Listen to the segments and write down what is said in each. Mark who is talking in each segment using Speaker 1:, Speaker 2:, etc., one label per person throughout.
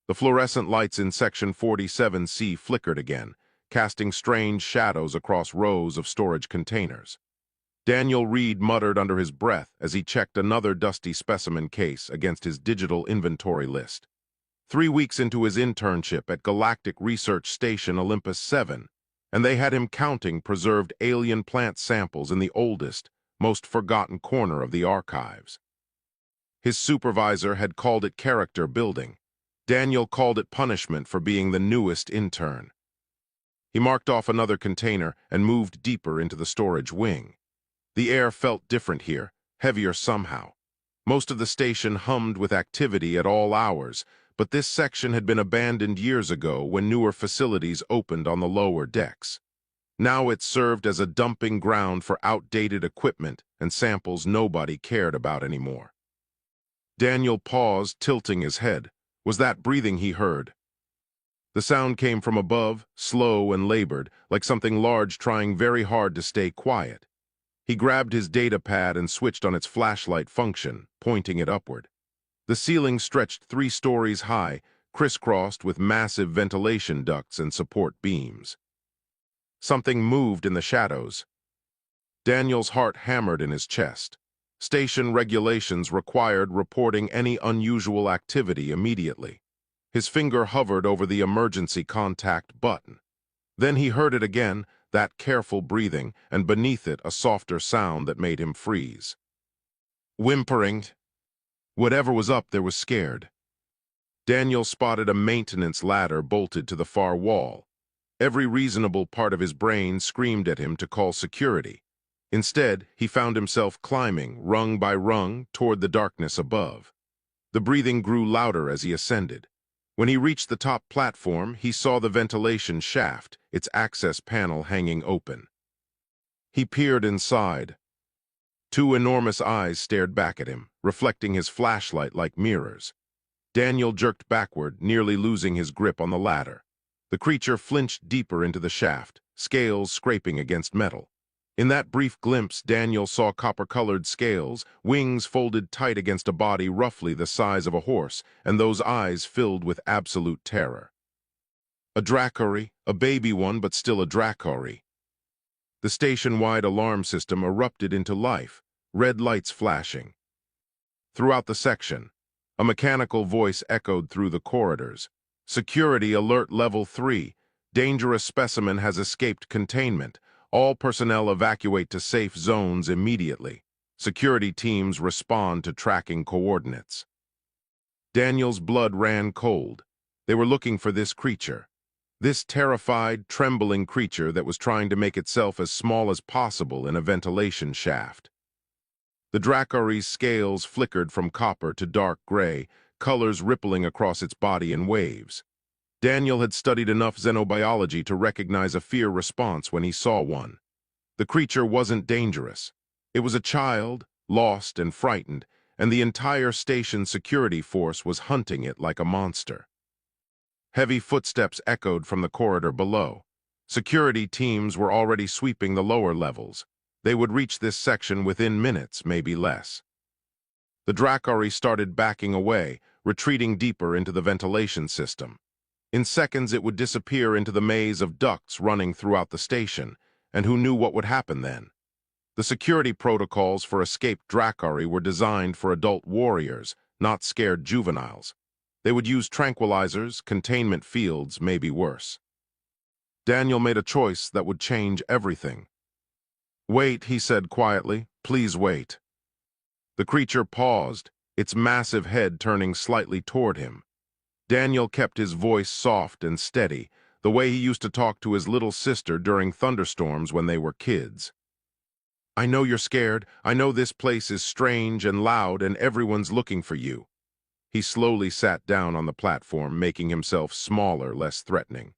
Speaker 1: The fluorescent lights in Section 47C flickered again, casting strange shadows across rows of storage containers. Daniel Reed muttered under his breath as he checked another dusty specimen case against his digital inventory list. 3 weeks into his internship at Galactic Research Station Olympus 7, and they had him counting preserved alien plant samples in the oldest, most forgotten corner of the archives. His supervisor had called it character building. Daniel called it punishment for being the newest intern. He marked off another container and moved deeper into the storage wing. The air felt different here, heavier somehow. Most of the station hummed with activity at all hours, but this section had been abandoned years ago when newer facilities opened on the lower decks. Now it served as a dumping ground for outdated equipment and samples nobody cared about anymore. Daniel paused, tilting his head. Was that breathing he heard? The sound came from above, slow and labored, like something large trying very hard to stay quiet. He grabbed his data pad and switched on its flashlight function, pointing it upward. The ceiling stretched 3 stories high, crisscrossed with massive ventilation ducts and support beams. Something moved in the shadows. Daniel's heart hammered in his chest. Station regulations required reporting any unusual activity immediately. His finger hovered over the emergency contact button. Then he heard it again, that careful breathing, and beneath it a softer sound that made him freeze. Whimpering. Whatever was up there was scared. Daniel spotted a maintenance ladder bolted to the far wall. Every reasonable part of his brain screamed at him to call security. Instead, he found himself climbing, rung by rung, toward the darkness above. The breathing grew louder as he ascended. When he reached the top platform, he saw the ventilation shaft, its access panel hanging open. He peered inside. 2 enormous eyes stared back at him, reflecting his flashlight like mirrors. Daniel jerked backward, nearly losing his grip on the ladder. The creature flinched deeper into the shaft, scales scraping against metal. In that brief glimpse, Daniel saw copper-colored scales, wings folded tight against a body roughly the size of a horse, and those eyes filled with absolute terror. A Dracori, a baby one, but still a Dracori. The station-wide alarm system erupted into life, red lights flashing. Throughout the section, a mechanical voice echoed through the corridors. Security Alert Level 3. Dangerous specimen has escaped containment. All personnel evacuate to safe zones immediately. Security teams respond to tracking coordinates. Daniel's blood ran cold. They were looking for this creature. This terrified, trembling creature that was trying to make itself as small as possible in a ventilation shaft. The Dracori's scales flickered from copper to dark gray, colors rippling across its body in waves. Daniel had studied enough xenobiology to recognize a fear response when he saw one. The creature wasn't dangerous. It was a child, lost and frightened, and the entire station security force was hunting it like a monster. Heavy footsteps echoed from the corridor below. Security teams were already sweeping the lower levels. They would reach this section within minutes, maybe less. The Dracori started backing away, retreating deeper into the ventilation system. In seconds it would disappear into the maze of ducts running throughout the station, and who knew what would happen then? The security protocols for escaped Dracori were designed for adult warriors, not scared juveniles. They would use tranquilizers, containment fields, maybe worse. Daniel made a choice that would change everything. "Wait," he said quietly. "Please wait." The creature paused, its massive head turning slightly toward him. Daniel kept his voice soft and steady, the way he used to talk to his little sister during thunderstorms when they were kids. "I know you're scared. I know this place is strange and loud and everyone's looking for you." He slowly sat down on the platform, making himself smaller, less threatening.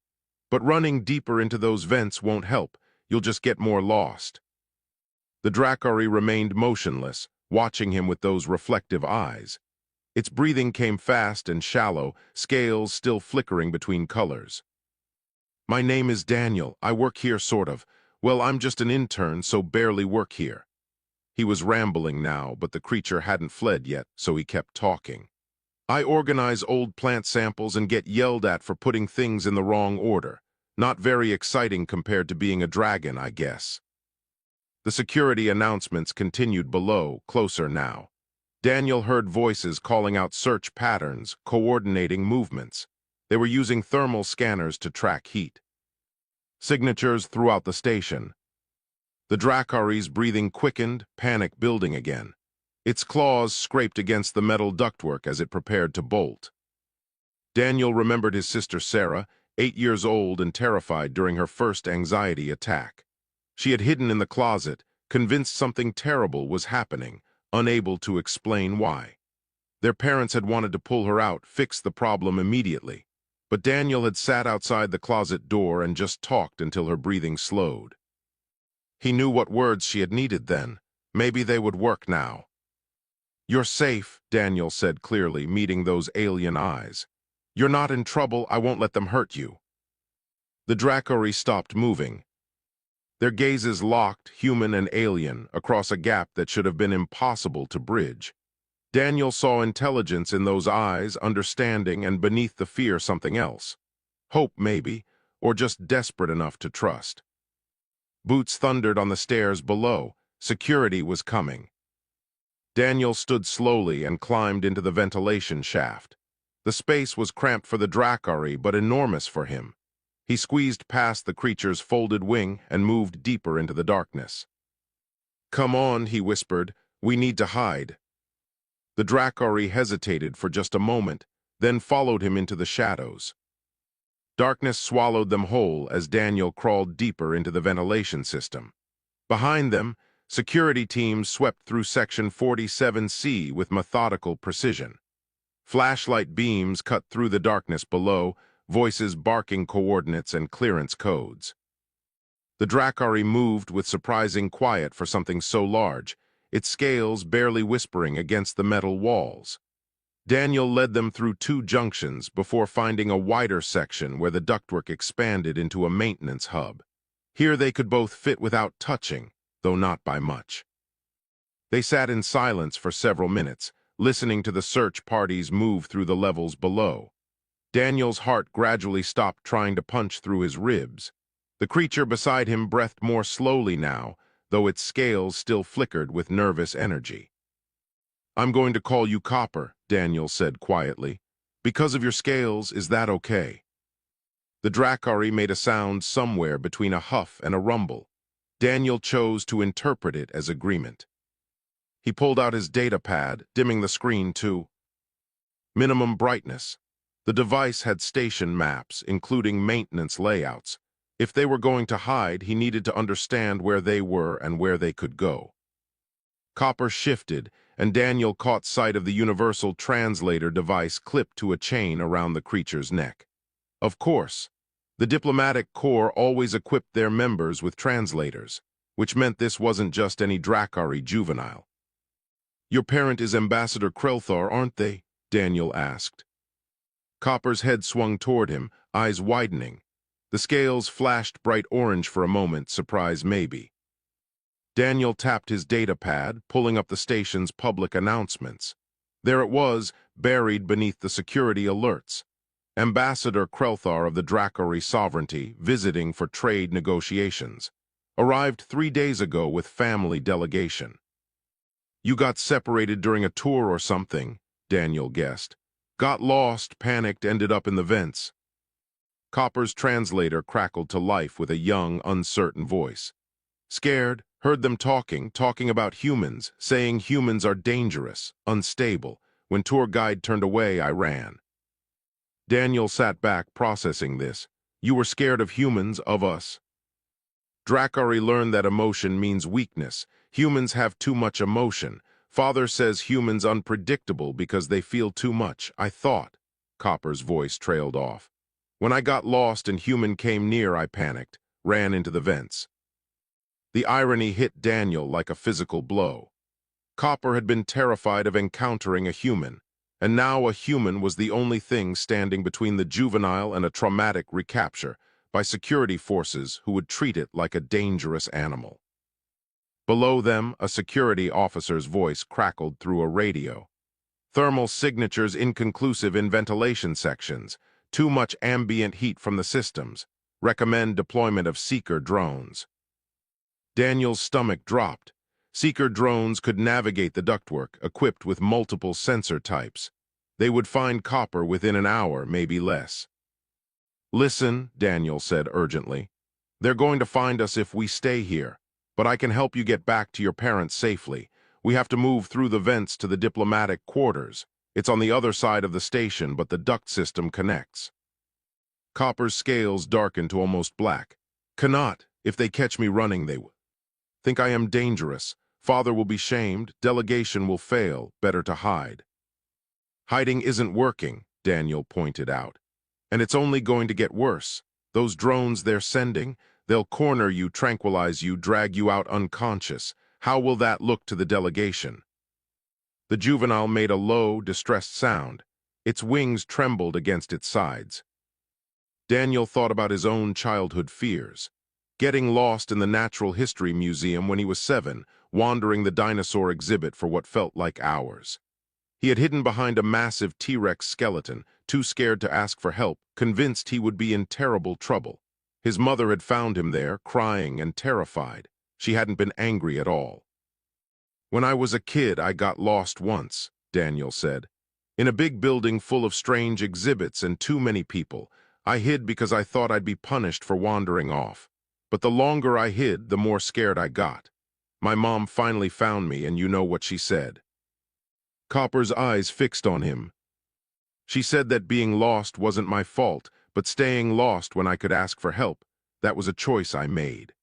Speaker 1: "But running deeper into those vents won't help. You'll just get more lost." The Dracori remained motionless, watching him with those reflective eyes. Its breathing came fast and shallow, scales still flickering between colors. "My name is Daniel. I work here, sort of. Well, I'm just an intern, so barely work here." He was rambling now, but the creature hadn't fled yet, so he kept talking. I organize old plant samples and get yelled at for putting things in the wrong order. Not very exciting compared to being a dragon, I guess. The security announcements continued below, closer now. Daniel heard voices calling out search patterns, coordinating movements. They were using thermal scanners to track heat. Signatures throughout the station. The Drakkari's breathing quickened, panic building again. Its claws scraped against the metal ductwork as it prepared to bolt. Daniel remembered his sister Sarah, 8 years old and terrified during her first anxiety attack. She had hidden in the closet, convinced something terrible was happening, unable to explain why. Their parents had wanted to pull her out, fix the problem immediately. But Daniel had sat outside the closet door and just talked until her breathing slowed. He knew what words she had needed then. Maybe they would work now. "You're safe," Daniel said clearly, meeting those alien eyes. "You're not in trouble. I won't let them hurt you." The Drakkari stopped moving. Their gazes locked, human and alien, across a gap that should have been impossible to bridge. Daniel saw intelligence in those eyes, understanding, and beneath the fear something else. Hope, maybe, or just desperate enough to trust. Boots thundered on the stairs below. Security was coming. Daniel stood slowly and climbed into the ventilation shaft. The space was cramped for the Drakkari, but enormous for him. He squeezed past the creature's folded wing and moved deeper into the darkness. "Come on," he whispered. "We need to hide." The Drakkari hesitated for just a moment, then followed him into the shadows. Darkness swallowed them whole as Daniel crawled deeper into the ventilation system. Behind them, security teams swept through Section 47C with methodical precision. Flashlight beams cut through the darkness below, voices barking coordinates and clearance codes. The Drakkari moved with surprising quiet for something so large, its scales barely whispering against the metal walls. Daniel led them through 2 junctions before finding a wider section where the ductwork expanded into a maintenance hub. Here they could both fit without touching, though not by much. They sat in silence for several minutes, listening to the search parties move through the levels below. Daniel's heart gradually stopped trying to punch through his ribs. The creature beside him breathed more slowly now, though its scales still flickered with nervous energy. "I'm going to call you Copper," Daniel said quietly. "Because of your scales, is that okay?" The Drakkari made a sound somewhere between a huff and a rumble. Daniel chose to interpret it as agreement. He pulled out his data pad, dimming the screen to minimum brightness. The device had station maps, including maintenance layouts. If they were going to hide, he needed to understand where they were and where they could go. Copper shifted, and Daniel caught sight of the universal translator device clipped to a chain around the creature's neck. Of course, the diplomatic corps always equipped their members with translators, which meant this wasn't just any Drakkari juvenile. "Your parent is Ambassador Krelthar, aren't they?" Daniel asked. Copper's head swung toward him, eyes widening. The scales flashed bright orange for a moment, surprise maybe. Daniel tapped his data pad, pulling up the station's public announcements. There it was, buried beneath the security alerts. Ambassador Krelthar of the Drakkari Sovereignty, visiting for trade negotiations. Arrived 3 days ago with family delegation. "You got separated during a tour or something," Daniel guessed. "Got lost, panicked, ended up in the vents." Copper's translator crackled to life with a young, uncertain voice. "Scared, heard them talking about humans, saying humans are dangerous, unstable. When tour guide turned away, I ran." Daniel sat back, processing this. "You were scared of humans, of us?" Drakkari learned that emotion means weakness. Humans have too much emotion. Father says humans unpredictable because they feel too much, I thought. Copper's voice trailed off. When I got lost and human came near, I panicked, ran into the vents. The irony hit Daniel like a physical blow. Copper had been terrified of encountering a human, and now a human was the only thing standing between the juvenile and a traumatic recapture by security forces who would treat it like a dangerous animal. Below them, a security officer's voice crackled through a radio. Thermal signatures inconclusive in ventilation sections. Too much ambient heat from the systems. Recommend deployment of seeker drones. Daniel's stomach dropped. Seeker drones could navigate the ductwork, equipped with multiple sensor types. They would find copper within an hour, maybe less. Listen, Daniel said urgently. They're going to find us if we stay here, but I can help you get back to your parents safely. We have to move through the vents to the diplomatic quarters. It's on the other side of the station, but the duct system connects. Copper's scales darkened to almost black. Cannot. If they catch me running, they will think I am dangerous. Father will be shamed. Delegation will fail. Better to hide. Hiding isn't working, Daniel pointed out. And it's only going to get worse. Those drones they're sending, they'll corner you, tranquilize you, drag you out unconscious. How will that look to the delegation? The juvenile made a low, distressed sound. Its wings trembled against its sides. Daniel thought about his own childhood fears. Getting lost in the Natural History Museum when he was 7, wandering the dinosaur exhibit for what felt like hours. He had hidden behind a massive T-Rex skeleton, too scared to ask for help, convinced he would be in terrible trouble. His mother had found him there, crying and terrified. She hadn't been angry at all. When I was a kid, I got lost once, Daniel said. In a big building full of strange exhibits and too many people. I hid because I thought I'd be punished for wandering off. But the longer I hid, the more scared I got. My mom finally found me, and you know what she said. Copper's eyes fixed on him. She said that being lost wasn't my fault, but staying lost when I could ask for help, that was a choice I made.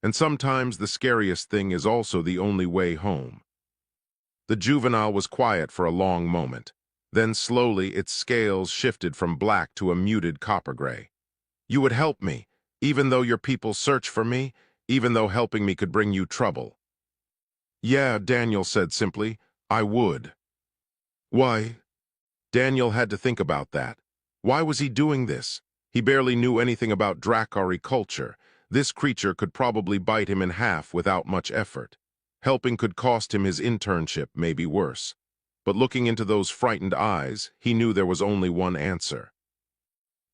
Speaker 1: And sometimes the scariest thing is also the only way home. The juvenile was quiet for a long moment. Then slowly its scales shifted from black to a muted copper gray. You would help me, even though your people search for me, even though helping me could bring you trouble. Yeah, Daniel said simply, I would. Why? Daniel had to think about that. Why was he doing this? He barely knew anything about Drakari culture. This creature could probably bite him in half without much effort. Helping could cost him his internship, maybe worse. But looking into those frightened eyes, he knew there was only one answer.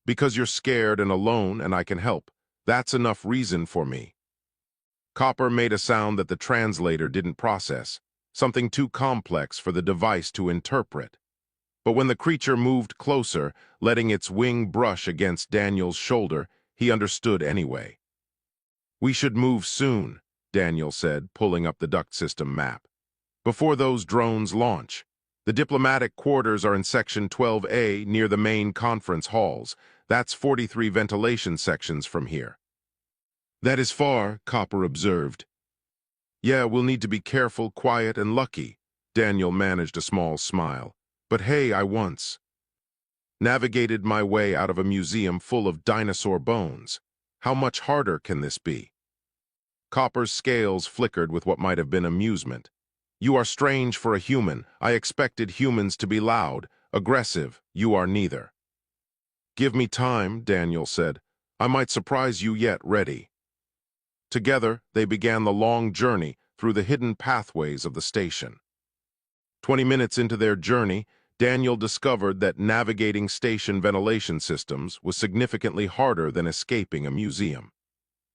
Speaker 1: Because you're scared and alone and I can help. That's enough reason for me. Copper made a sound that the translator didn't process, something too complex for the device to interpret. But when the creature moved closer, letting its wing brush against Daniel's shoulder, he understood anyway. We should move soon, Daniel said, pulling up the duct system map. Before those drones launch. The diplomatic quarters are in Section 12A near the main conference halls. That's 43 ventilation sections from here. That is far, Copper observed. Yeah, we'll need to be careful, quiet, and lucky. Daniel managed a small smile. But hey, I once navigated my way out of a museum full of dinosaur bones. How much harder can this be? Copper's scales flickered with what might have been amusement. You are strange for a human. I expected humans to be loud, aggressive. You are neither. Give me time, Daniel said. I might surprise you yet. Ready. Together, they began the long journey through the hidden pathways of the station. 20 minutes into their journey, Daniel discovered that navigating station ventilation systems was significantly harder than escaping a museum.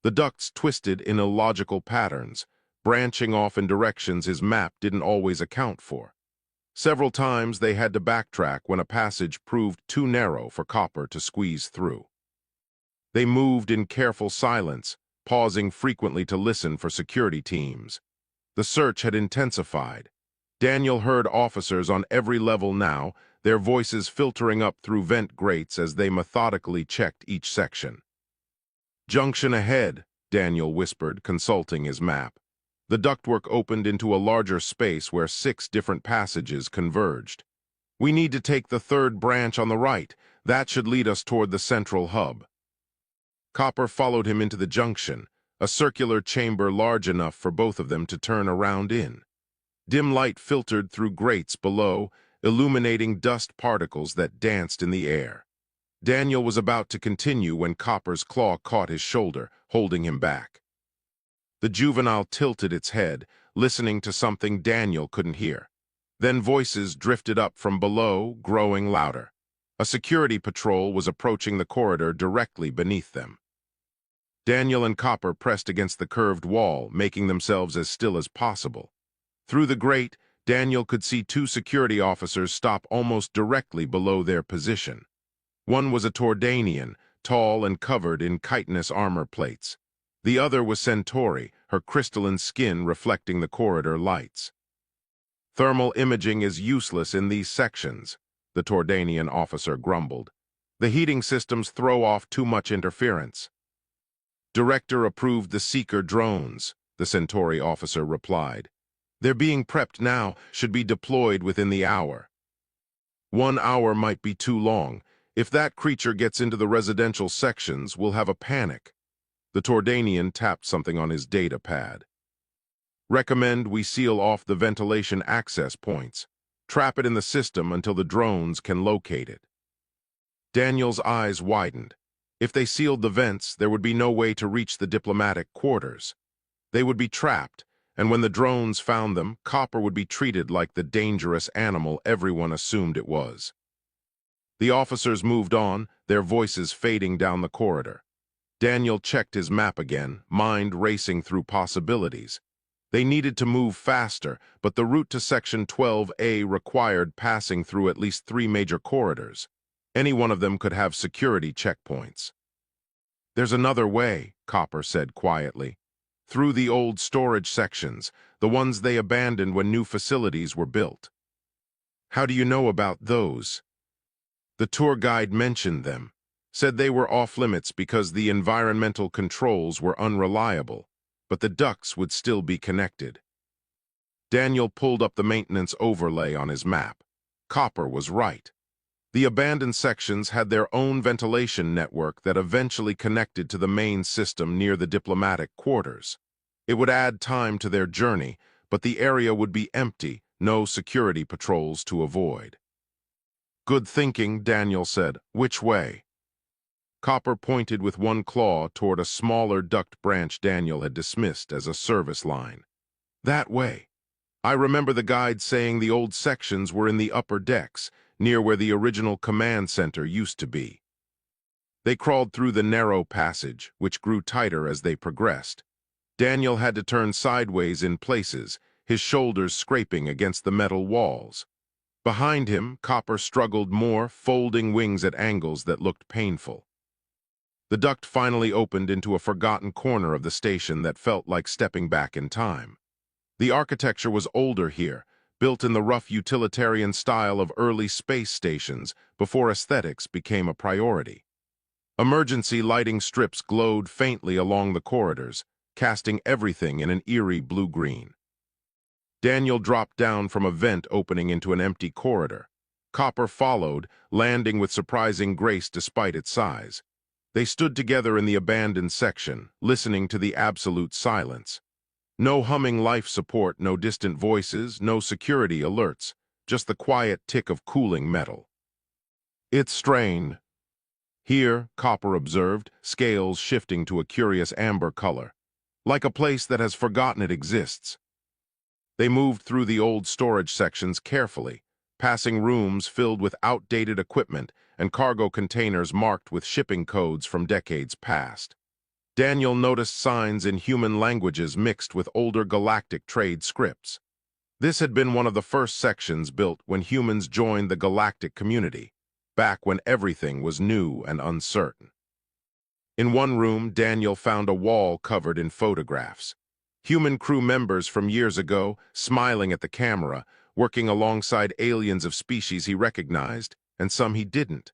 Speaker 1: The ducts twisted in illogical patterns, branching off in directions his map didn't always account for. Several times they had to backtrack when a passage proved too narrow for Copper to squeeze through. They moved in careful silence, pausing frequently to listen for security teams. The search had intensified. Daniel heard officers on every level now, their voices filtering up through vent grates as they methodically checked each section. Junction ahead, Daniel whispered, consulting his map. The ductwork opened into a larger space where 6 different passages converged. We need to take the 3rd branch on the right. That should lead us toward the central hub. Copper followed him into the junction, a circular chamber large enough for both of them to turn around in. Dim light filtered through grates below, illuminating dust particles that danced in the air. Daniel was about to continue when Copper's claw caught his shoulder, holding him back. The juvenile tilted its head, listening to something Daniel couldn't hear. Then voices drifted up from below, growing louder. A security patrol was approaching the corridor directly beneath them. Daniel and Copper pressed against the curved wall, making themselves as still as possible. Through the grate, Daniel could see two security officers stop almost directly below their position. One was a Tordanian, tall and covered in chitinous armor plates. The other was Centauri, her crystalline skin reflecting the corridor lights. "Thermal imaging is useless in these sections," the Tordanian officer grumbled. "The heating systems throw off too much interference." "Director approved the Seeker drones," the Centauri officer replied. "They're being prepped now, should be deployed within the hour." 1 hour might be too long. If that creature gets into the residential sections, we'll have a panic. The Tordanian tapped something on his data pad. "Recommend we seal off the ventilation access points. Trap it in the system until the drones can locate it." Daniel's eyes widened. If they sealed the vents, there would be no way to reach the diplomatic quarters. They would be trapped, and when the drones found them, Copper would be treated like the dangerous animal everyone assumed it was. The officers moved on, their voices fading down the corridor. Daniel checked his map again, mind racing through possibilities. They needed to move faster, but the route to Section 12A required passing through at least 3 major corridors. Any one of them could have security checkpoints. "There's another way," Copper said quietly. "Through the old storage sections, the ones they abandoned when new facilities were built." "How do you know about those?" "The tour guide mentioned them. Said they were off-limits because the environmental controls were unreliable, but the ducts would still be connected." Daniel pulled up the maintenance overlay on his map. Copper was right. The abandoned sections had their own ventilation network that eventually connected to the main system near the diplomatic quarters. It would add time to their journey, but the area would be empty, no security patrols to avoid. "Good thinking," Daniel said. "Which way?" Copper pointed with one claw toward a smaller duct branch Daniel had dismissed as a service line. "That way. I remember the guide saying the old sections were in the upper decks, near where the original command center used to be." They crawled through the narrow passage, which grew tighter as they progressed. Daniel had to turn sideways in places, his shoulders scraping against the metal walls. Behind him, Copper struggled more, folding wings at angles that looked painful. The duct finally opened into a forgotten corner of the station that felt like stepping back in time. The architecture was older here, built in the rough utilitarian style of early space stations before aesthetics became a priority. Emergency lighting strips glowed faintly along the corridors, casting everything in an eerie blue-green. Daniel dropped down from a vent opening into an empty corridor. Copper followed, landing with surprising grace despite its size. They stood together in the abandoned section, listening to the absolute silence. No humming life support, no distant voices, no security alerts, just the quiet tick of cooling metal. "It's strained." Here, Copper observed, scales shifting to a curious amber color, like a place that has forgotten it exists. They moved through the old storage sections carefully, passing rooms filled with outdated equipment and cargo containers marked with shipping codes from decades past. Daniel noticed signs in human languages mixed with older galactic trade scripts. This had been one of the first sections built when humans joined the galactic community, back when everything was new and uncertain. In one room, Daniel found a wall covered in photographs. Human crew members from years ago, smiling at the camera, working alongside aliens of species he recognized, and some he didn't.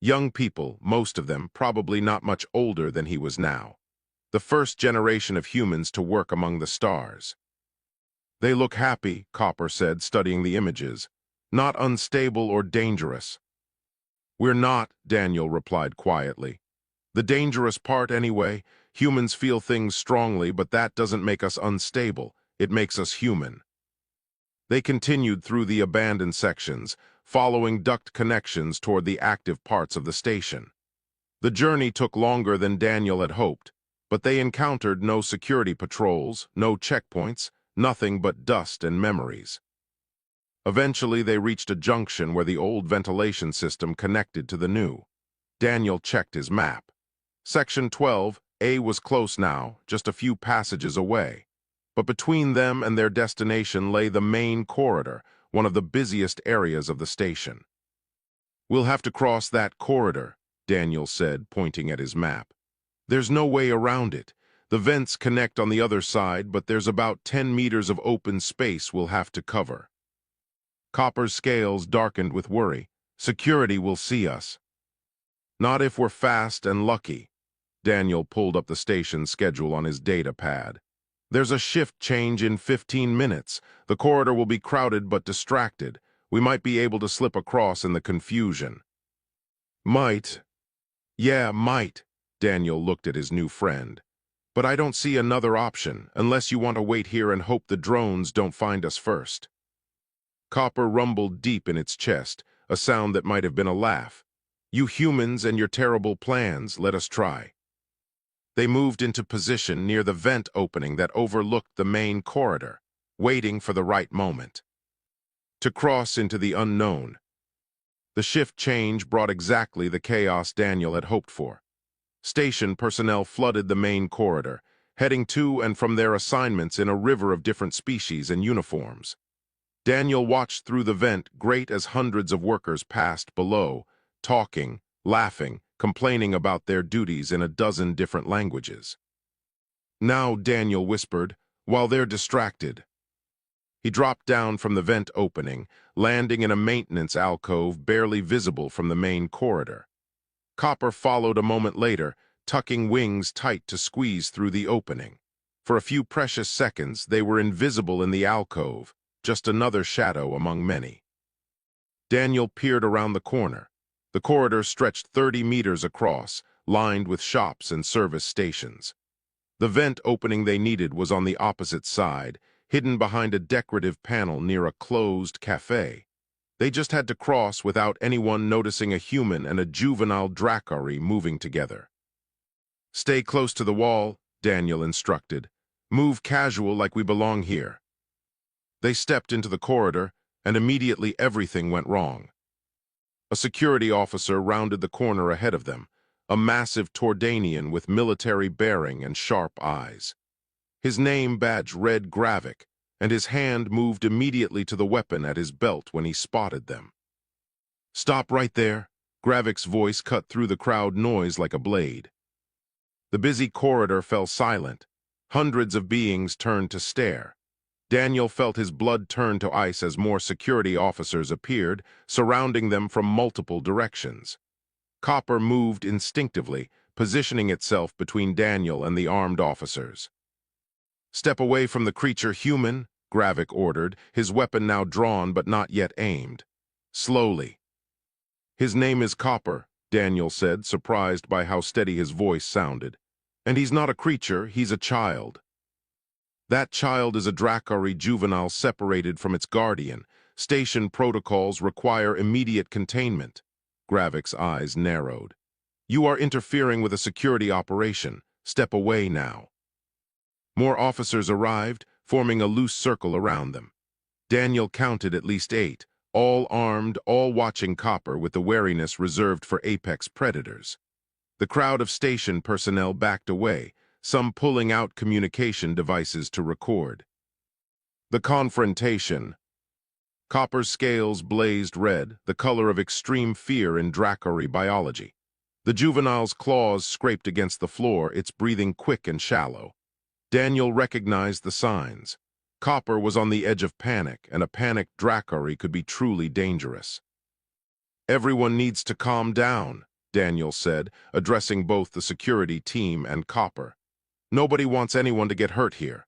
Speaker 1: Young people, most of them probably not much older than he was now. The first generation of humans to work among the stars. "They look happy," Copper said, studying the images. "Not unstable or dangerous." "We're not," Daniel replied quietly. "The dangerous part anyway. Humans feel things strongly, but that doesn't make us unstable. It makes us human." They continued through the abandoned sections, following duct connections toward the active parts of the station. The journey took longer than Daniel had hoped, but they encountered no security patrols, no checkpoints, nothing but dust and memories. Eventually, they reached a junction where the old ventilation system connected to the new. Daniel checked his map. Section 12, A was close now, just a few passages away. But between them and their destination lay the main corridor, one of the busiest areas of the station. "We'll have to cross that corridor," Daniel said, pointing at his map. "There's no way around it. The vents connect on the other side, but there's about 10 meters of open space we'll have to cover." Copper's scales darkened with worry. "Security will see us." "Not if we're fast and lucky." Daniel pulled up the station schedule on his data pad. "There's a shift change in 15 minutes. The corridor will be crowded but distracted. We might be able to slip across in the confusion." "Might." "Yeah, might." Daniel looked at his new friend. "But I don't see another option, unless you want to wait here and hope the drones don't find us first." Copper rumbled deep in its chest, a sound that might have been a laugh. "You humans and your terrible plans, let us try." They moved into position near the vent opening that overlooked the main corridor, waiting for the right moment to cross into the unknown. The shift change brought exactly the chaos Daniel had hoped for. Station personnel flooded the main corridor, heading to and from their assignments in a river of different species and uniforms. Daniel watched through the vent, great as hundreds of workers passed below, talking, laughing, complaining about their duties in a dozen different languages. "Now," Daniel whispered, "while they're distracted." He dropped down from the vent opening, landing in a maintenance alcove barely visible from the main corridor. Copper followed a moment later, tucking wings tight to squeeze through the opening. For a few precious seconds, they were invisible in the alcove, just another shadow among many. Daniel peered around the corner. The corridor stretched 30 meters across, lined with shops and service stations. The vent opening they needed was on the opposite side, hidden behind a decorative panel near a closed cafe. They just had to cross without anyone noticing a human and a juvenile Dracari moving together. "Stay close to the wall," Daniel instructed. "Move casual like we belong here." They stepped into the corridor, and immediately everything went wrong. A security officer rounded the corner ahead of them, a massive Tordanian with military bearing and sharp eyes. His name badge read Gravik, and his hand moved immediately to the weapon at his belt when he spotted them. "Stop right there." Gravik's voice cut through the crowd noise like a blade. The busy corridor fell silent. Hundreds of beings turned to stare. Daniel felt his blood turn to ice as more security officers appeared, surrounding them from multiple directions. Copper moved instinctively, positioning itself between Daniel and the armed officers. "Step away from the creature, human," Gravik ordered, his weapon now drawn but not yet aimed. "Slowly." "His name is Copper," Daniel said, surprised by how steady his voice sounded. "And he's not a creature, he's a child." "That child is a Dracari juvenile separated from its guardian. Station protocols require immediate containment." Gravik's eyes narrowed. "You are interfering with a security operation. Step away now." More officers arrived, forming a loose circle around them. Daniel counted at least 8, all armed, all watching Copper with the wariness reserved for apex predators. The crowd of station personnel backed away, some pulling out communication devices to record. The confrontation. Copper's scales blazed red, the color of extreme fear in Dracari biology. The juvenile's claws scraped against the floor, its breathing quick and shallow. Daniel recognized the signs. Copper was on the edge of panic, and a panicked Dracari could be truly dangerous. "Everyone needs to calm down," Daniel said, addressing both the security team and Copper. "Nobody wants anyone to get hurt here."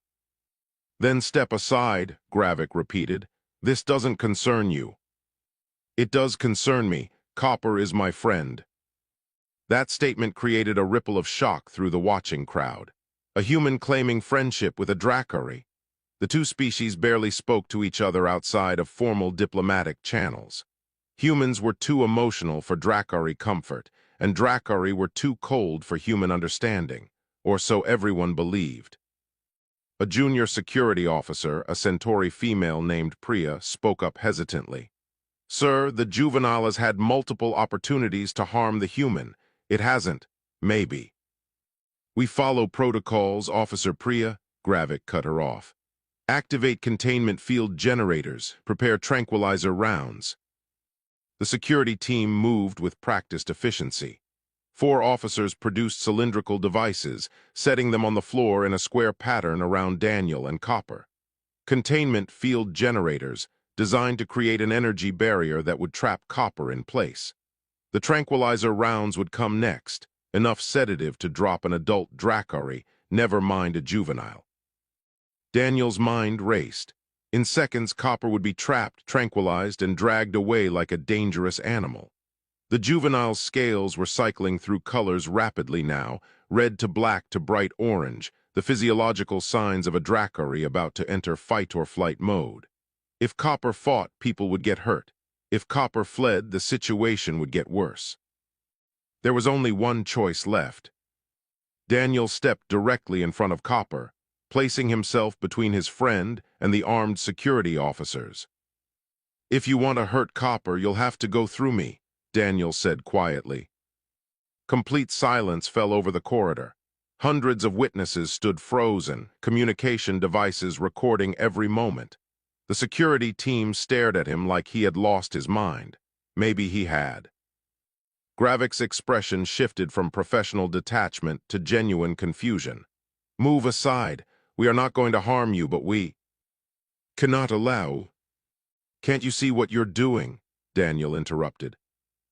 Speaker 1: "Then step aside," Gravik repeated. "This doesn't concern you." "It does concern me. Copper is my friend." That statement created a ripple of shock through the watching crowd. A human claiming friendship with a Dracari. The two species barely spoke to each other outside of formal diplomatic channels. Humans were too emotional for Dracari comfort, and Dracari were too cold for human understanding, or so everyone believed. A junior security officer, a Centauri female named Priya, spoke up hesitantly. Sir, the juvenile has had multiple opportunities to harm the human. It hasn't. Maybe. We follow protocols, Officer Priya. Gravik cut her off. Activate containment field generators. Prepare tranquilizer rounds. The security team moved with practiced efficiency. 4 officers produced cylindrical devices, setting them on the floor in a square pattern around Daniel and Copper. Containment field generators, designed to create an energy barrier that would trap Copper in place. The tranquilizer rounds would come next, enough sedative to drop an adult Dracari, never mind a juvenile. Daniel's mind raced. In seconds, Copper would be trapped, tranquilized, and dragged away like a dangerous animal. The juvenile's scales were cycling through colors rapidly now, red to black to bright orange, the physiological signs of a Dracari about to enter fight-or-flight mode. If Copper fought, people would get hurt. If Copper fled, the situation would get worse. There was only one choice left. Daniel stepped directly in front of Copper, placing himself between his friend and the armed security officers. "If you want to hurt Copper, you'll have to go through me," Daniel said quietly. Complete silence fell over the corridor. Hundreds of witnesses stood frozen, communication devices recording every moment. The security team stared at him like he had lost his mind. Maybe he had. Gravik's expression shifted from professional detachment to genuine confusion. "Move aside. We are not going to harm you, but we cannot allow." "Can't you see what you're doing?" Daniel interrupted.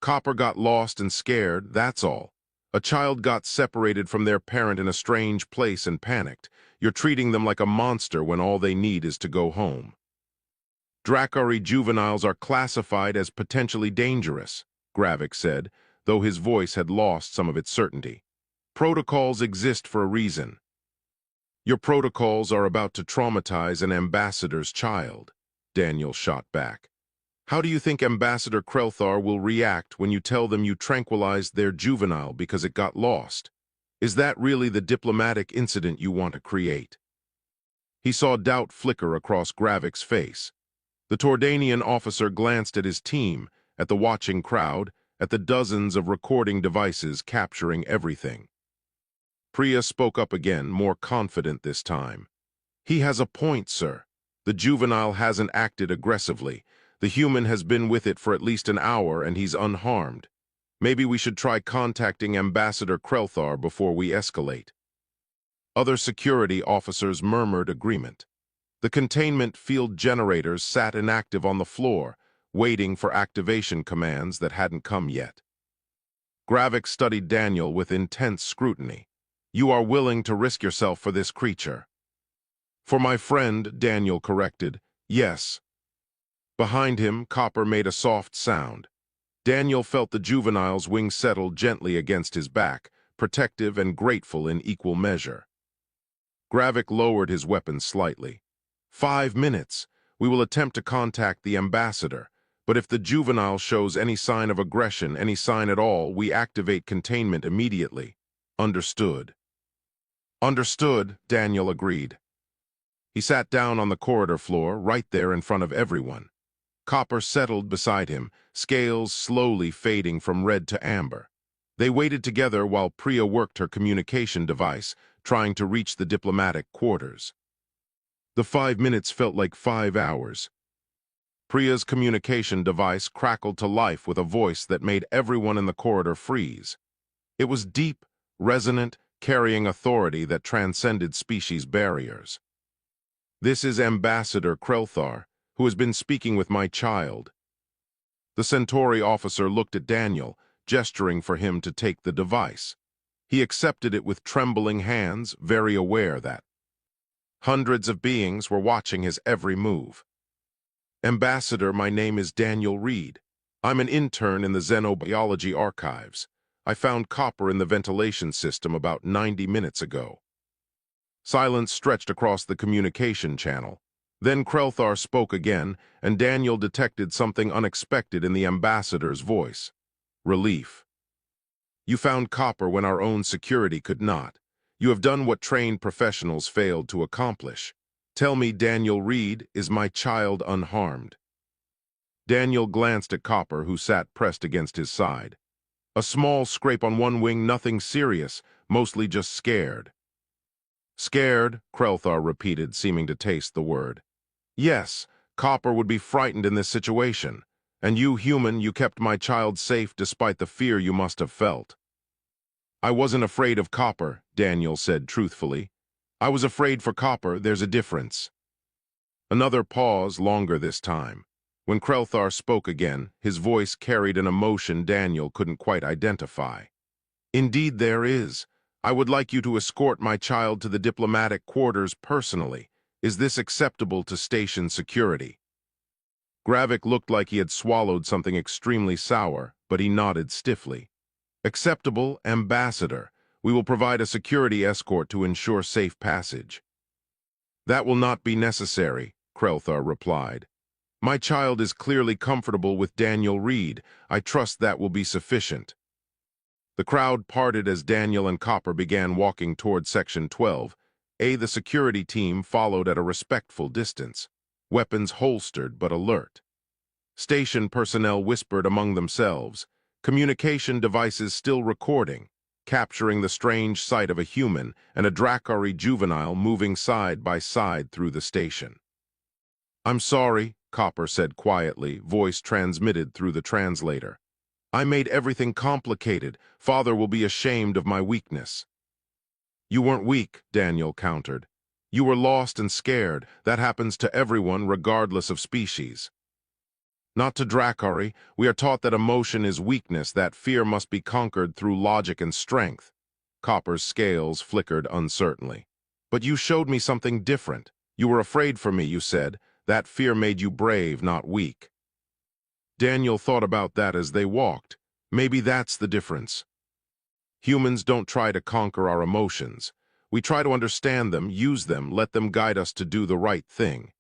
Speaker 1: "Copper got lost and scared, that's all. A child got separated from their parent in a strange place and panicked. You're treating them like a monster when all they need is to go home." "Dracari juveniles are classified as potentially dangerous," Gravik said, though his voice had lost some of its certainty. "Protocols exist for a reason." "Your protocols are about to traumatize an ambassador's child," Daniel shot back. "How do you think Ambassador Krelthar will react when you tell them you tranquilized their juvenile because it got lost? Is that really the diplomatic incident you want to create?" He saw doubt flicker across Gravik's face. The Tordanian officer glanced at his team, at the watching crowd, at the dozens of recording devices capturing everything. Priya spoke up again, more confident this time. "He has a point, sir. The juvenile hasn't acted aggressively. The human has been with it for at least an hour and he's unharmed. Maybe we should try contacting Ambassador Krelthar before we escalate." Other security officers murmured agreement. The containment field generators sat inactive on the floor, waiting for activation commands that hadn't come yet. Gravik studied Daniel with intense scrutiny. "You are willing to risk yourself for this creature?" "For my friend," Daniel corrected. "Yes." Behind him, Copper made a soft sound. Daniel felt the juvenile's wings settle gently against his back, protective and grateful in equal measure. Gravik lowered his weapon slightly. 5 minutes. We will attempt to contact the ambassador, but if the juvenile shows any sign of aggression, any sign at all, we activate containment immediately." "Understood." "Understood," Daniel agreed. He sat down on the corridor floor, right there in front of everyone. Copper settled beside him, scales slowly fading from red to amber. They waited together while Priya worked her communication device, trying to reach the diplomatic quarters. The 5 minutes felt like 5 hours. Priya's communication device crackled to life with a voice that made everyone in the corridor freeze. It was deep, resonant, carrying authority that transcended species barriers. "This is Ambassador Krelthar, who has been speaking with my child." The Centauri officer looked at Daniel, gesturing for him to take the device. He accepted it with trembling hands, very aware that hundreds of beings were watching his every move. "Ambassador, my name is Daniel Reed. I'm an intern in the Xenobiology archives. I found copper in the ventilation system about 90 minutes ago." Silence stretched across the communication channel. Then Krelthar spoke again, and Daniel detected something unexpected in the ambassador's voice. Relief. "You found copper when our own security could not. You have done what trained professionals failed to accomplish. Tell me, Daniel Reed, is my child unharmed? Daniel glanced at Copper, who sat pressed against his side. A small scrape on one wing, nothing serious, mostly just scared. Scared, Krelthar repeated, seeming to taste the word. Yes, Copper would be frightened in this situation. And you, human, you kept my child safe despite the fear you must have felt. I wasn't afraid of Copper, Daniel said truthfully. I was afraid for Copper. There's a difference. Another pause, longer this time. When Krelthar spoke again, his voice carried an emotion Daniel couldn't quite identify. Indeed there is. I would like you to escort my child to the diplomatic quarters personally. Is this acceptable to station security? Gravik looked like he had swallowed something extremely sour, but he nodded stiffly. Acceptable, Ambassador. We will provide a security escort to ensure safe passage. That will not be necessary, Krelthar replied. My child is clearly comfortable with Daniel Reed. I trust that will be sufficient. The crowd parted as Daniel and Copper began walking toward Section 12. The security team followed at a respectful distance, weapons holstered but alert. Station personnel whispered among themselves, communication devices still recording, capturing the strange sight of a human and a Dracari juvenile moving side by side through the station. I'm sorry, Copper said quietly, voice transmitted through the translator. I made everything complicated. Father will be ashamed of my weakness. You weren't weak, Daniel countered. You were lost and scared. That happens to everyone regardless of species. Not to Dracari. We are taught that emotion is weakness, that fear must be conquered through logic and strength. Copper's scales flickered uncertainly. But you showed me something different. You were afraid for me, you said. That fear made you brave, not weak. Daniel thought about that as they walked. Maybe that's the difference. Humans don't try to conquer our emotions. We try to understand them, use them, let them guide us to do the right thing.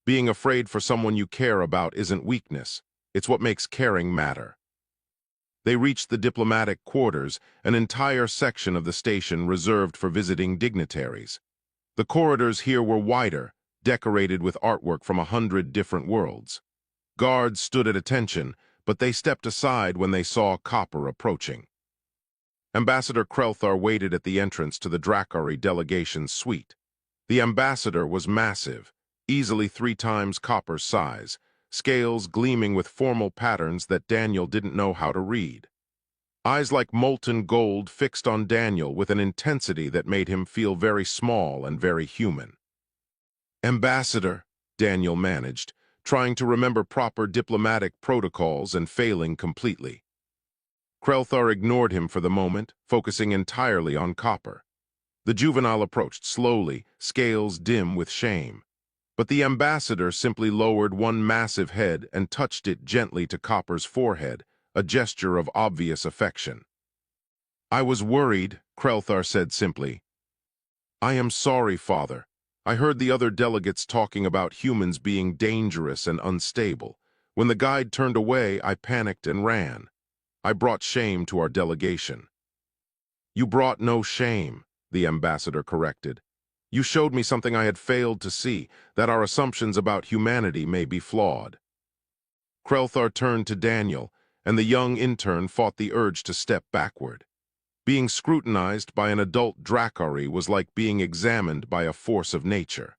Speaker 1: Being afraid for someone you care about isn't weakness. It's what makes caring matter. They reached the diplomatic quarters, an entire section of the station reserved for visiting dignitaries. The corridors here were wider, decorated with artwork from 100 different worlds. Guards stood at attention, but they stepped aside when they saw Copper approaching. Ambassador Krelthar waited at the entrance to the Dracari delegation's suite. The ambassador was massive, easily 3 times Copper's size, scales gleaming with formal patterns that Daniel didn't know how to read. Eyes like molten gold fixed on Daniel with an intensity that made him feel very small and very human. Ambassador, Daniel managed, trying to remember proper diplomatic protocols and failing completely. Krelthar ignored him for the moment, focusing entirely on Copper. The juvenile approached slowly, scales dim with shame. But the ambassador simply lowered one massive head and touched it gently to Copper's forehead, a gesture of obvious affection. I was worried, Krelthar said simply. I am sorry, Father. I heard the other delegates talking about humans being dangerous and unstable. When the guide turned away, I panicked and ran. I brought shame to our delegation. You brought no shame, the ambassador corrected. You showed me something I had failed to see, that our assumptions about humanity may be flawed. Krelthar turned to Daniel, and the young intern fought the urge to step backward. Being scrutinized by an adult Dracari was like being examined by a force of nature.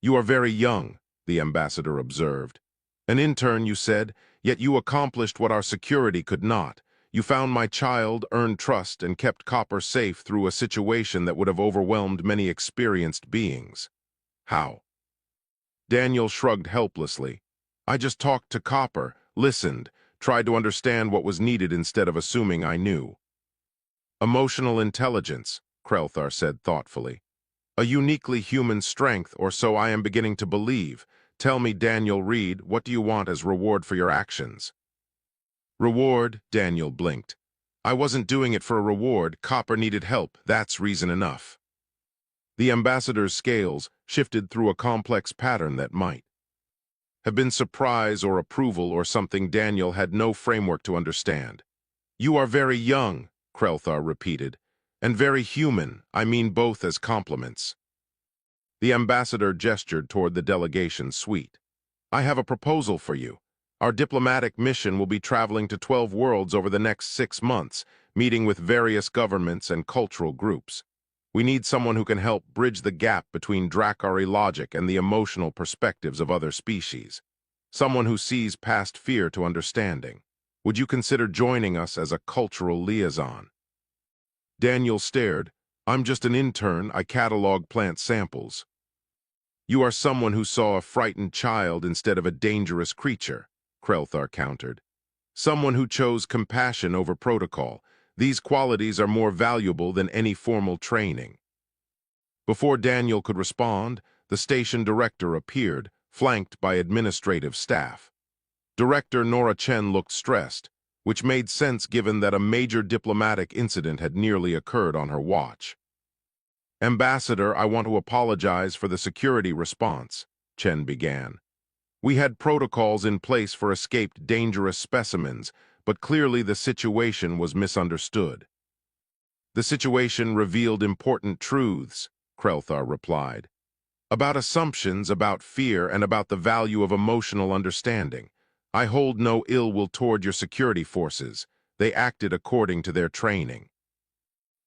Speaker 1: You are very young, the ambassador observed. An intern, you said, yet you accomplished what our security could not. You found my child, earned trust, and kept Copper safe through a situation that would have overwhelmed many experienced beings. How? Daniel shrugged helplessly. I just talked to Copper, listened, tried to understand what was needed instead of assuming I knew. Emotional intelligence, Krelthar said thoughtfully. A uniquely human strength, or so I am beginning to believe. Tell me, Daniel Reed, what do you want as reward for your actions? Reward, Daniel blinked. I wasn't doing it for a reward. Copper needed help. That's reason enough. The ambassador's scales shifted through a complex pattern that might have been surprise or approval or something Daniel had no framework to understand. You are very young, Krelthar repeated, And very human, I mean both as compliments. The ambassador gestured toward the delegation suite. I have a proposal for you. Our diplomatic mission will be traveling to 12 worlds over the next 6 months, meeting with various governments and cultural groups. We need someone who can help bridge the gap between Dracari logic and the emotional perspectives of other species. Someone who sees past fear to understanding. Would you consider joining us as a cultural liaison? Daniel stared. I'm just an intern, I catalog plant samples. You are someone who saw a frightened child instead of a dangerous creature, Krelthar countered. Someone who chose compassion over protocol. These qualities are more valuable than any formal training. Before Daniel could respond, the station director appeared, flanked by administrative staff. Director Nora Chen looked stressed, which made sense given that a major diplomatic incident had nearly occurred on her watch. Ambassador, I want to apologize for the security response, Chen began. We had protocols in place for escaped dangerous specimens, but clearly the situation was misunderstood. The situation revealed important truths, Krelthar replied. About assumptions, about fear, and about the value of emotional understanding. I hold no ill will toward your security forces. They acted according to their training.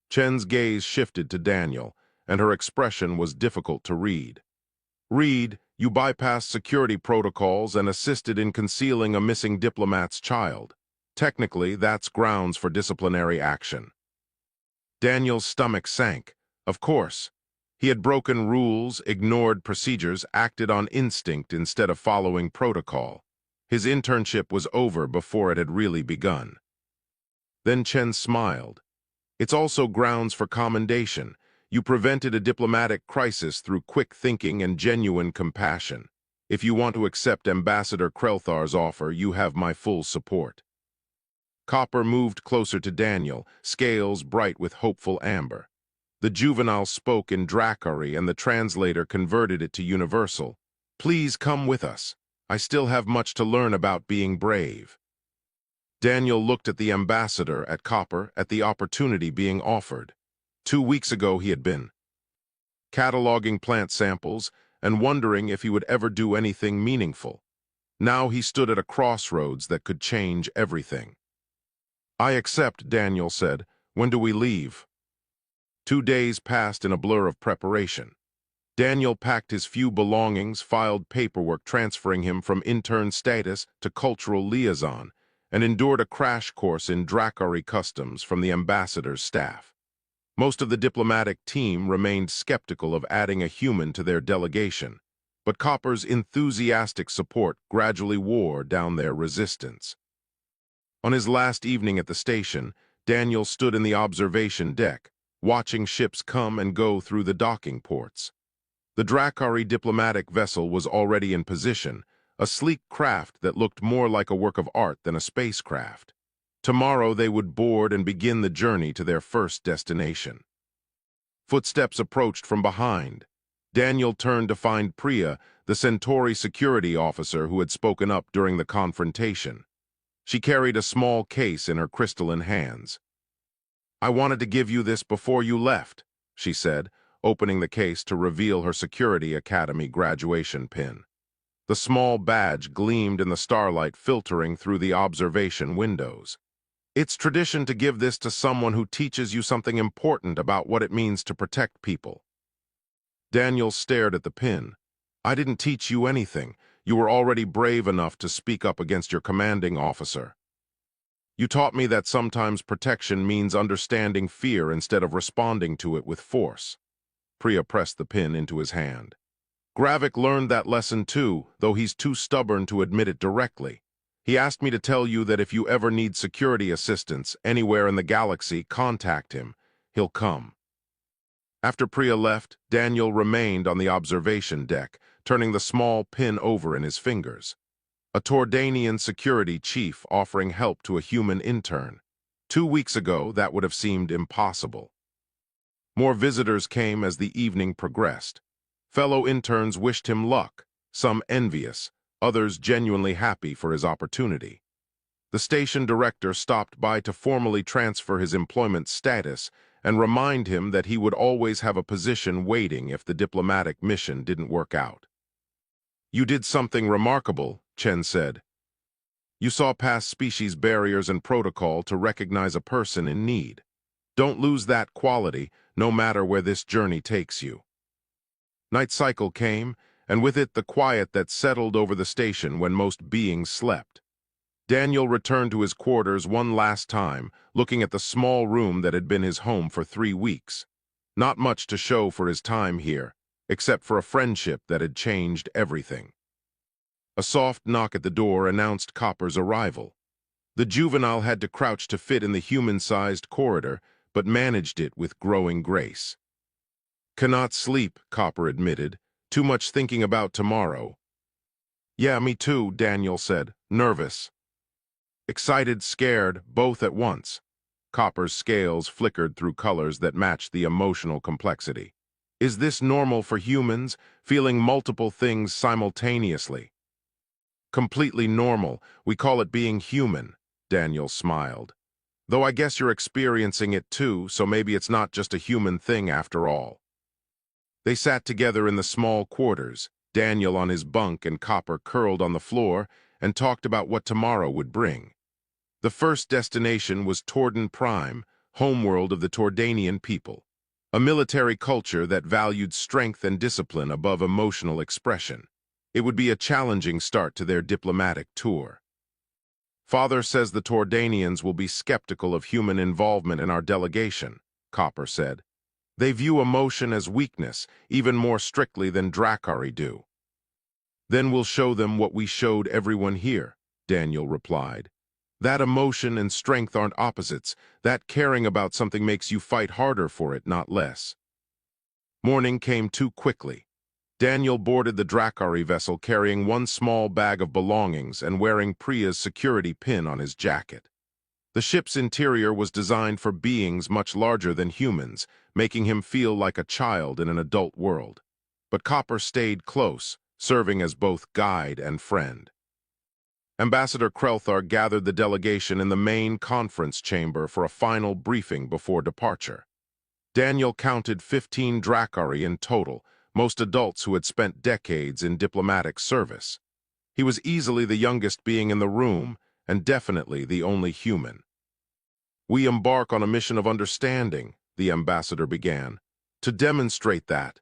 Speaker 1: Chen's gaze shifted to Daniel, and her expression was difficult to read. Read, you bypassed security protocols and assisted in concealing a missing diplomat's child. Technically, that's grounds for disciplinary action. Daniel's stomach sank. Of course. He had broken rules, ignored procedures, acted on instinct instead of following protocol. His internship was over before it had really begun. Then Chen smiled. It's also grounds for commendation. You prevented a diplomatic crisis through quick thinking and genuine compassion. If you want to accept Ambassador Krelthar's offer, you have my full support. Copper moved closer to Daniel, scales bright with hopeful amber. The juvenile spoke in Dracari and the translator converted it to universal. Please come with us. I still have much to learn about being brave. Daniel looked at the ambassador, at Copper, at the opportunity being offered. 2 weeks ago he had been cataloging plant samples and wondering if he would ever do anything meaningful. Now he stood at a crossroads that could change everything. I accept, Daniel said. When do we leave? 2 days passed in a blur of preparation. Daniel packed his few belongings, filed paperwork transferring him from intern status to cultural liaison, and endured a crash course in Dracari customs from the ambassador's staff. Most of the diplomatic team remained skeptical of adding a human to their delegation, but Copper's enthusiastic support gradually wore down their resistance. On his last evening at the station, Daniel stood in the observation deck, watching ships come and go through the docking ports. The Dracari diplomatic vessel was already in position, a sleek craft that looked more like a work of art than a spacecraft. Tomorrow they would board and begin the journey to their first destination. Footsteps approached from behind. Daniel turned to find Priya, the Centauri security officer who had spoken up during the confrontation. She carried a small case in her crystalline hands. I wanted to give you this before you left, she said, opening the case to reveal her Security Academy graduation pin. The small badge gleamed in the starlight filtering through the observation windows. It's tradition to give this to someone who teaches you something important about what it means to protect people. Daniel stared at the pin. I didn't teach you anything. You were already brave enough to speak up against your commanding officer. You taught me that sometimes protection means understanding fear instead of responding to it with force. Priya pressed the pin into his hand. Gravik learned that lesson too, though he's too stubborn to admit it directly. He asked me to tell you that if you ever need security assistance anywhere in the galaxy, contact him. He'll come. After Priya left, Daniel remained on the observation deck, turning the small pin over in his fingers. A Tordanian security chief offering help to a human intern. 2 weeks ago, that would have seemed impossible. More visitors came as the evening progressed. Fellow interns wished him luck, some envious, others genuinely happy for his opportunity. The station director stopped by to formally transfer his employment status and remind him that he would always have a position waiting if the diplomatic mission didn't work out. "You did something remarkable," Chen said. "You saw past species barriers and protocol to recognize a person in need. Don't lose that quality, no matter where this journey takes you." Night cycle came, and with it the quiet that settled over the station when most beings slept. Daniel returned to his quarters one last time, looking at the small room that had been his home for 3 weeks. Not much to show for his time here, except for a friendship that had changed everything. A soft knock at the door announced Copper's arrival. The juvenile had to crouch to fit in the human-sized corridor, but managed it with growing grace. "Cannot sleep," Copper admitted. "Too much thinking about tomorrow." "Yeah, me too," Daniel said. "Nervous." Excited, scared, both at once. Copper's scales flickered through colors that matched the emotional complexity. Is this normal for humans, feeling multiple things simultaneously? "Completely normal. We call it being human," Daniel smiled. "Though I guess you're experiencing it too, so maybe it's not just a human thing after all." They sat together in the small quarters, Daniel on his bunk and Copper curled on the floor, and talked about what tomorrow would bring. The first destination was Torden Prime, homeworld of the Tordanian people, a military culture that valued strength and discipline above emotional expression. It would be a challenging start to their diplomatic tour. "Father says the Tordanians will be skeptical of human involvement in our delegation," Copper said. "They view emotion as weakness, even more strictly than Drakari do." "Then we'll show them what we showed everyone here," Daniel replied. "That emotion and strength aren't opposites. That caring about something makes you fight harder for it, not less." Morning came too quickly. Daniel boarded the Drakari vessel carrying one small bag of belongings and wearing Priya's security pin on his jacket. The ship's interior was designed for beings much larger than humans, making him feel like a child in an adult world. But Copper stayed close, serving as both guide and friend. Ambassador Krelthar gathered the delegation in the main conference chamber for a final briefing before departure. Daniel counted 15 Drakari in total, most adults who had spent decades in diplomatic service. He was easily the youngest being in the room, and definitely the only human. "We embark on a mission of understanding," the ambassador began, "to demonstrate that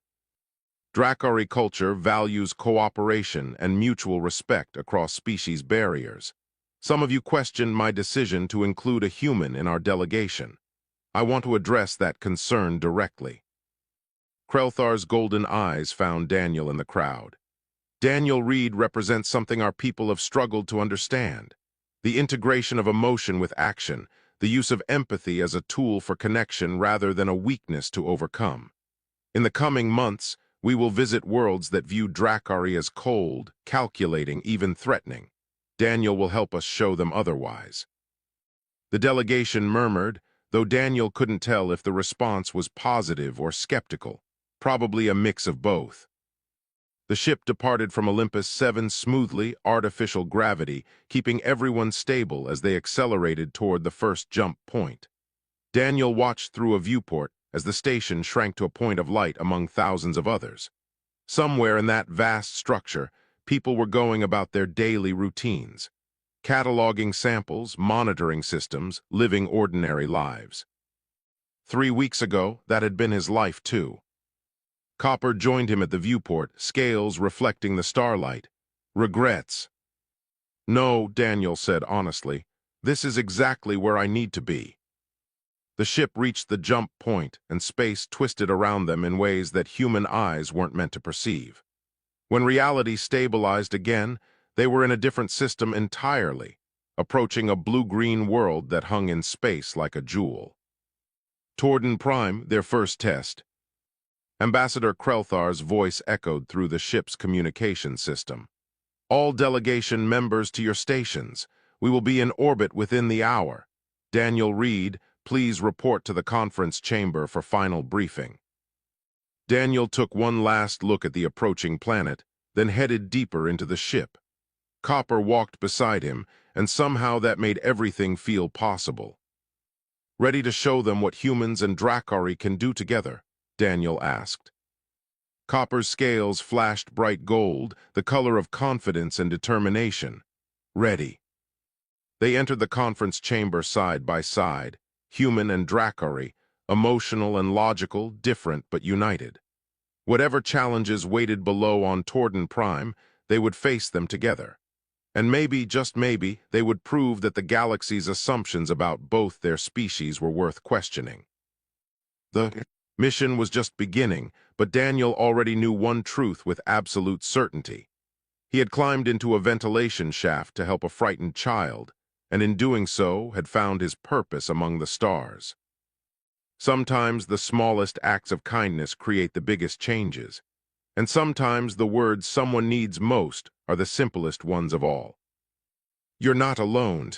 Speaker 1: Drakari culture values cooperation and mutual respect across species barriers. Some of you questioned my decision to include a human in our delegation. I want to address that concern directly." Krelthar's golden eyes found Daniel in the crowd. Daniel Reed represents something our people have struggled to understand: the integration of emotion with action, the use of empathy as a tool for connection rather than a weakness to overcome. In the coming months, we will visit worlds that view Drakari as cold, calculating, even threatening. Daniel will help us show them otherwise. The delegation murmured, though Daniel couldn't tell if the response was positive or skeptical, probably a mix of both. The ship departed from Olympus 7 smoothly, artificial gravity, keeping everyone stable as they accelerated toward the first jump point. Daniel watched through a viewport as the station shrank to a point of light among thousands of others. Somewhere in that vast structure, people were going about their daily routines, cataloging samples, monitoring systems, living ordinary lives. 3 weeks ago, that had been his life too. Copper joined him at the viewport, scales reflecting the starlight. "Regrets?" "No," Daniel said honestly. "This is exactly where I need to be." The ship reached the jump point, and space twisted around them in ways that human eyes weren't meant to perceive. When reality stabilized again, they were in a different system entirely, approaching a blue-green world that hung in space like a jewel. Torden Prime, their first test. Ambassador Krelthar's voice echoed through the ship's communication system. "All delegation members to your stations. We will be in orbit within the hour. Daniel Reed, please report to the conference chamber for final briefing." Daniel took one last look at the approaching planet, then headed deeper into the ship. Copper walked beside him, and somehow that made everything feel possible. Ready to show them what humans and Drakari can do together? Daniel asked. Copper's scales flashed bright gold, the color of confidence and determination. Ready. They entered the conference chamber side by side, human and Drakari, emotional and logical, different but united. Whatever challenges waited below on Torden Prime, they would face them together. And maybe, just maybe, they would prove that the galaxy's assumptions about both their species were worth questioning. The mission was just beginning, but Daniel already knew one truth with absolute certainty. He had climbed into a ventilation shaft to help a frightened child, and in doing so had found his purpose among the stars. Sometimes the smallest acts of kindness create the biggest changes, and sometimes the words someone needs most are the simplest ones of all. You're not alone,